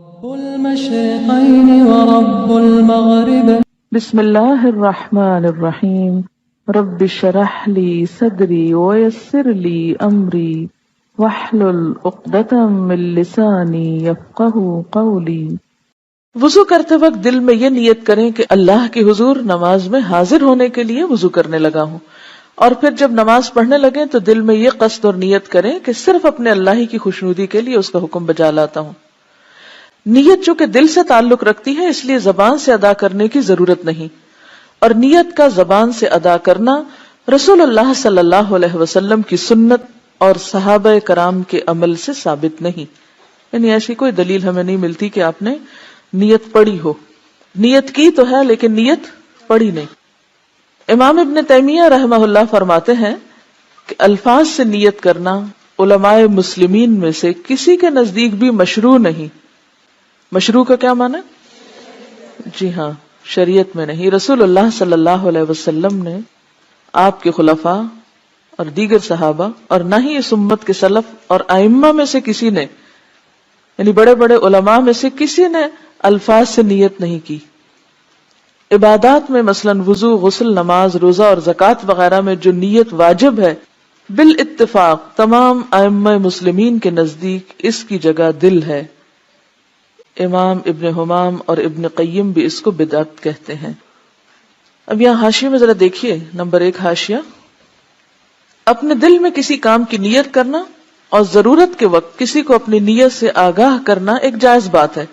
رب المشرقين ورب المغرب بسم اللہ الرحمن الرحیم رب اشرح لی صدری ویسر لی امری واحلل عقدۃ من لسانی یفقہوا قولی۔ وضو کرتے وقت دل میں یہ نیت کریں کہ اللہ کے حضور نماز میں حاضر ہونے کے لیے وضو کرنے لگا ہوں، اور پھر جب نماز پڑھنے لگیں تو دل میں یہ قصد اور نیت کریں کہ صرف اپنے اللہ ہی کی خوشنودی کے لیے اس کا حکم بجا لاتا ہوں۔ نیت چونکہ دل سے تعلق رکھتی ہے اس لیے زبان سے ادا کرنے کی ضرورت نہیں، اور نیت کا زبان سے ادا کرنا رسول اللہ صلی اللہ علیہ وسلم کی سنت اور صحابہ کرام کے عمل سے ثابت نہیں، یعنی ایسی کوئی دلیل ہمیں نہیں ملتی کہ آپ نے نیت پڑھی ہو۔ نیت کی تو ہے لیکن نیت پڑھی نہیں۔ امام ابن تیمیہ رحمہ اللہ فرماتے ہیں کہ الفاظ سے نیت کرنا علماء مسلمین میں سے کسی کے نزدیک بھی مشروع نہیں۔ مشروع کا کیا معنی؟ جی ہاں، شریعت میں نہیں۔ رسول اللہ صلی اللہ علیہ وسلم نے، آپ کے خلفاء اور دیگر صحابہ، اور نہ ہی اس امت کے سلف اور ائمہ میں سے کسی نے، یعنی بڑے بڑے علماء میں سے کسی نے الفاظ سے نیت نہیں کی۔ عبادات میں مثلاً وضو، غسل، نماز، روزہ اور زکوٰۃ وغیرہ میں جو نیت واجب ہے، بالاتفاق تمام ائمہ مسلمین کے نزدیک اس کی جگہ دل ہے۔ امام ابن حمام اور ابن قیم بھی اس کو بدعت کہتے ہیں۔ اب یہاں حاشیے میں ذرا دیکھیے، نمبر 1 حاشیہ، اپنے دل میں کسی کام کی نیت کرنا اور ضرورت کے وقت کسی کو اپنی نیت سے آگاہ کرنا ایک جائز بات ہے،